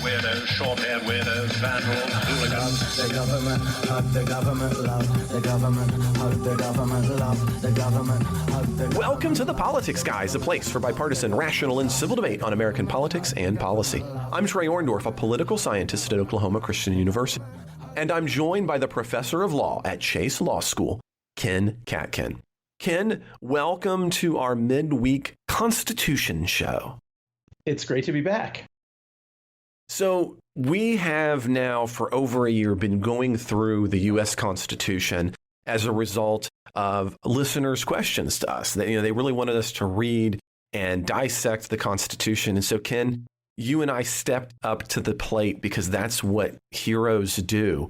long-haired weirdos, short-haired weirdos, vandals, hooligans. The government, hug the government, love the government, hug the government, love the government, hug the government. Welcome to The Politics Guys, a place for bipartisan, rational, and civil debate on American politics and policy. I'm Trey Orndorff, a political scientist at Oklahoma Christian University, and I'm joined by the professor of law at Chase Law School, Ken Katkin. Ken, welcome to our midweek Constitution show. It's great to be back. So we have now for over a year been going through the U.S. Constitution as a result of listeners' questions to us. They really wanted us to read and dissect the Constitution. And so, Ken, you and I stepped up to the plate because that's what heroes do.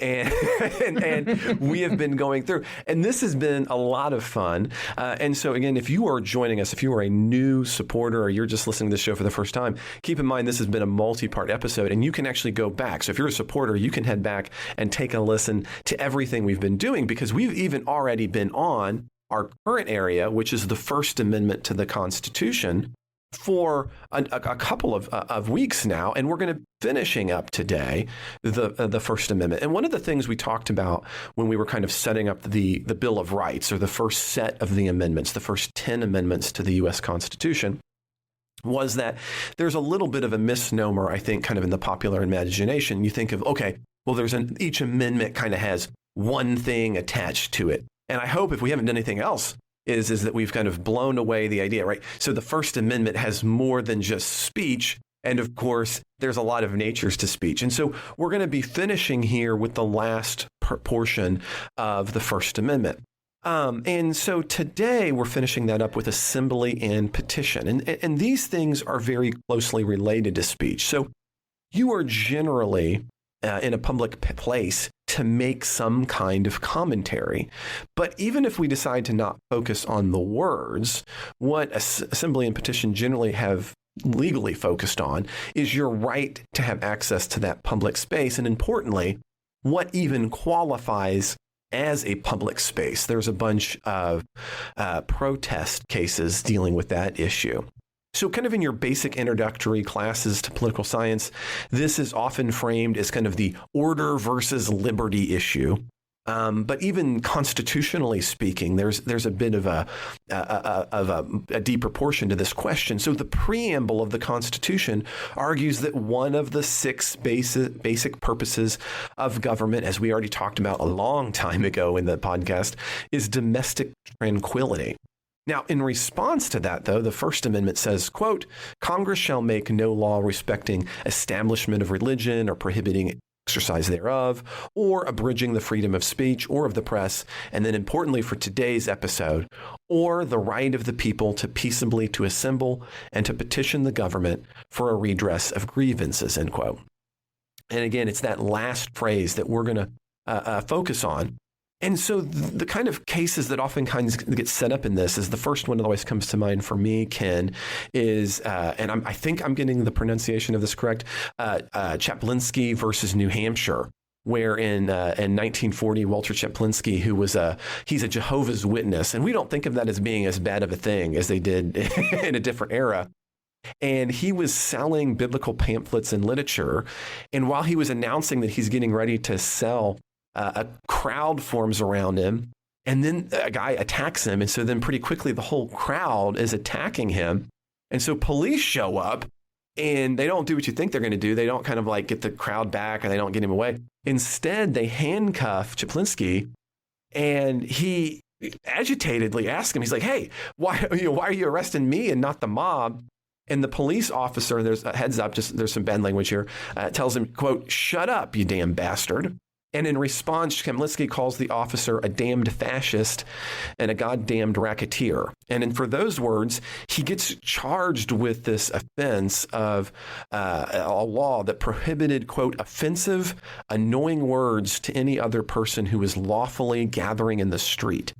And we have been going through, and this has been a lot of fun. And so, again, if you are joining us, if you are a new supporter or you're just listening to the show for the first time, keep in mind this has been a multi-part episode, and you can actually go back. So if you're a supporter, you can head back and take a listen to everything we've been doing, because we've even already been on our current area, which is the First Amendment to the Constitution, for a couple of weeks now, and we're going to finishing up today the First Amendment. And one of the things we talked about when we were kind of setting up the Bill of Rights, or the first set of the amendments, the first 10 amendments to the U.S. Constitution, was that there's a little bit of a misnomer, I think, kind of in the popular imagination. You think of, okay, well, each amendment kind of has one thing attached to it. And I hope, if we haven't done anything else, is that we've kind of blown away the idea, right? So the First Amendment has more than just speech. And of course, there's a lot of natures to speech. And so we're going to be finishing here with the last portion of the First Amendment. And so today we're finishing that up with assembly and petition. And these things are very closely related to speech. So you are generally in a public place to make some kind of commentary. But even if we decide to not focus on the words, what assembly and petition generally have legally focused on is your right to have access to that public space. And importantly, what even qualifies as a public space. There's a bunch of protest cases dealing with that issue. So kind of in your basic introductory classes to political science, this is often framed as kind of the order versus liberty issue. But even constitutionally speaking, there's a bit of a deeper portion to this question. So the preamble of the Constitution argues that one of the six basic purposes of government, as we already talked about a long time ago in the podcast, is domestic tranquility. Now, in response to that, though, the First Amendment says, quote, Congress shall make no law respecting establishment of religion or prohibiting exercise thereof, or abridging the freedom of speech or of the press, and then importantly for today's episode, or the right of the people to peaceably to assemble and to petition the government for a redress of grievances, end quote. And again, it's that last phrase that we're going to focus on. And so the kind of cases that often kind of get set up in this is, the first one that always comes to mind for me, Ken, is, and I think I'm getting the pronunciation of this correct, Chaplinsky versus New Hampshire, where in 1940, Walter Chaplinsky, he's a Jehovah's Witness, and we don't think of that as being as bad of a thing as they did in a different era. And he was selling biblical pamphlets and literature. And while he was announcing that he's getting ready to sell, a crowd forms around him, and then a guy attacks him. And so then pretty quickly, the whole crowd is attacking him. And so police show up, and they don't do what you think they're going to do. They don't kind of like get the crowd back, or they don't get him away. Instead, they handcuff Chaplinsky, and he agitatedly asks him, he's like, hey, why are you arresting me and not the mob? And the police officer, there's a heads up, there's some bad language here, tells him, quote, shut up, you damn bastard. And in response, Chaplinsky calls the officer a damned fascist and a goddamned racketeer. And for those words, he gets charged with this offense of a law that prohibited, quote, offensive, annoying words to any other person who is lawfully gathering in the street.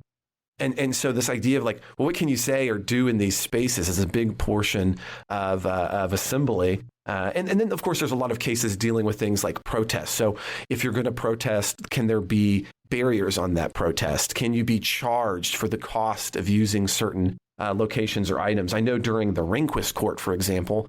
And so this idea of like, well, what can you say or do in these spaces is a big portion of assembly. And then, of course, there's a lot of cases dealing with things like protests. So if you're going to protest, can there be barriers on that protest? Can you be charged for the cost of using certain locations or items? I know during the Rehnquist court, for example,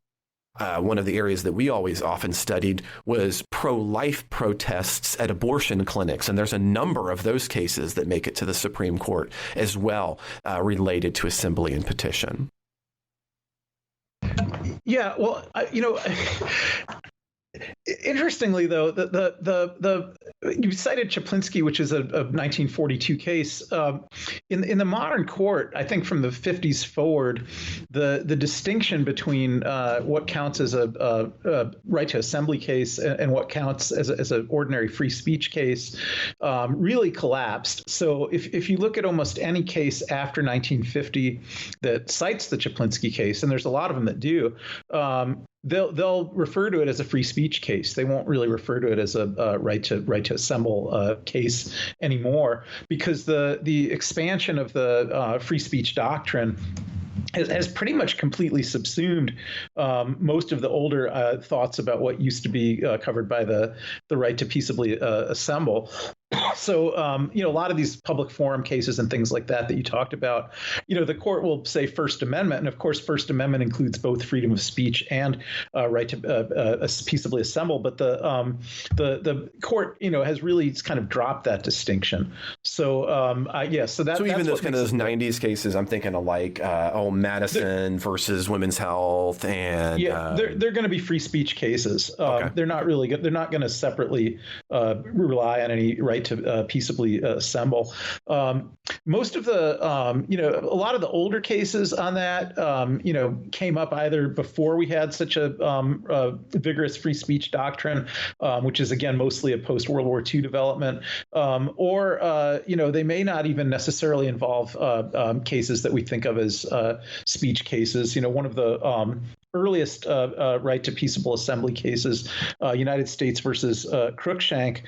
One of the areas that we always often studied was pro-life protests at abortion clinics. And there's a number of those cases that make it to the Supreme Court as well, related to assembly and petition. Yeah, well, interestingly, though, you cited Chaplinsky, which is a 1942 case. In the modern court, I think from the 50s forward, the distinction between what counts as a right to assembly case and what counts as an ordinary free speech case really collapsed. So if you look at almost any case after 1950 that cites the Chaplinsky case, and there's a lot of them that do, they'll refer to it as a free speech case. They won't really refer to it as a right to assemble case anymore, because the expansion of the free speech doctrine has pretty much completely subsumed most of the older thoughts about what used to be covered by the right to peaceably assemble. So, a lot of these public forum cases and things like that you talked about, the court will say First Amendment. And of course, First Amendment includes both freedom of speech and right to peaceably assemble. But the court, has really kind of dropped that distinction. So, so even those kind of those 90s cases, I'm thinking of like, Madison versus Women's Health. And they're going to be free speech cases. Okay. They're not really good. They're not going to separately rely on any right to peaceably assemble. Most of the, a lot of the older cases on that, came up either before we had such a vigorous free speech doctrine, which is, again, mostly a post-World War II development, or, they may not even necessarily involve cases that we think of as speech cases. One of the earliest right to peaceable assembly cases, United States versus Cruikshank,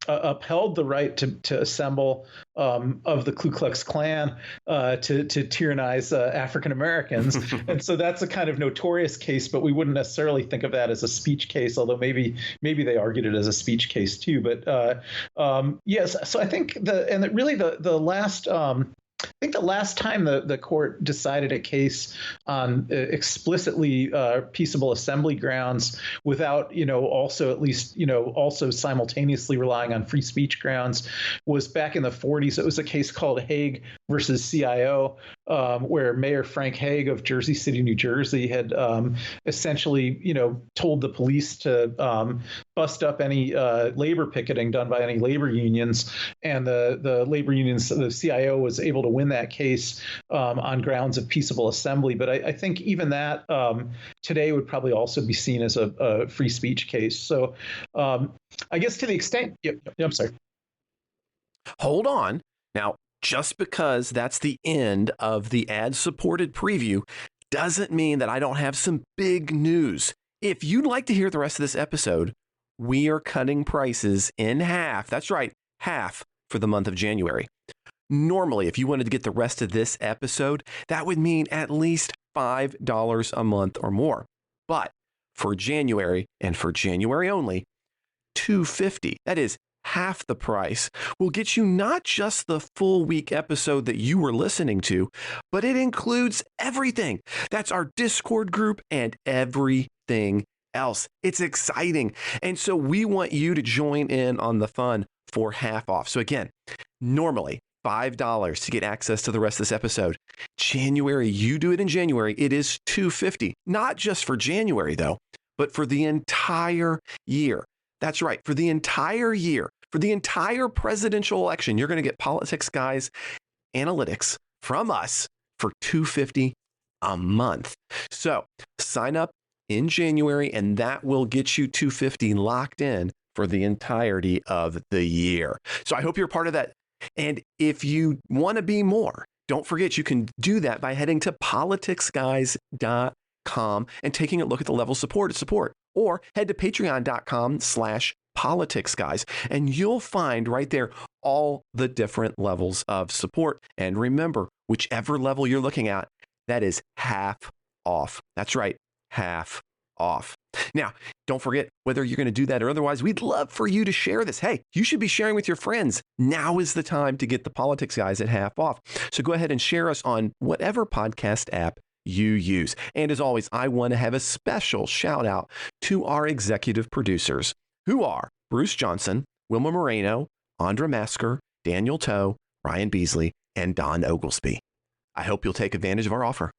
upheld the right to assemble of the Ku Klux Klan to tyrannize African Americans. And so that's a kind of notorious case, but we wouldn't necessarily think of that as a speech case, although maybe they argued it as a speech case too. But yes, so I think the last I think the last time the court decided a case on explicitly peaceable assembly grounds without, also at least, also simultaneously relying on free speech grounds was back in the 40s. It was a case called Haig versus CIO, where Mayor Frank Haig of Jersey City, New Jersey had essentially, told the police to bust up any labor picketing done by any labor unions. And the labor unions, the CIO was able to win that case on grounds of peaceable assembly. But I think even that today would probably also be seen as a free speech case. So I guess to the extent, I'm sorry. Hold on. Now, just because that's the end of the ad-supported preview doesn't mean that I don't have some big news. If you'd like to hear the rest of this episode, we are cutting prices in half. That's right, half for the month of January. Normally, if you wanted to get the rest of this episode, that would mean at least $5 a month or more. But for January, and for January only, $250. That is half the price. Will get you not just the full week episode that you were listening to, but it includes everything. That's our Discord group and everything else. It's exciting. And so we want you to join in on the fun for half off. So again, normally $5 to get access to the rest of this episode. January, you do it in January, it is $250. Not just for January though, but for the entire year. That's right, for the entire year, for the entire presidential election, you're going to get Politics Guys analytics from us for $250 a month. So sign up in January and that will get you $250 locked in for the entirety of the year. So I hope you're part of that. And if you want to be more, don't forget you can do that by heading to politicsguys.com and taking a look at the level support, or head to patreon.com/politicsguys and you'll find right there all the different levels of support. And remember, whichever level you're looking at, that is half off. That's right, half off. Now, don't forget, whether you're going to do that or otherwise, we'd love for you to share this. Hey, you should be sharing with your friends. Now is the time to get the Politics Guys at half off. So go ahead and share us on whatever podcast app you use. And as always, I want to have a special shout out to our executive producers, who are Bruce Johnson, Wilma Moreno, Andra Masker, Daniel Toe, Ryan Beasley, and Don Oglesby. I hope you'll take advantage of our offer.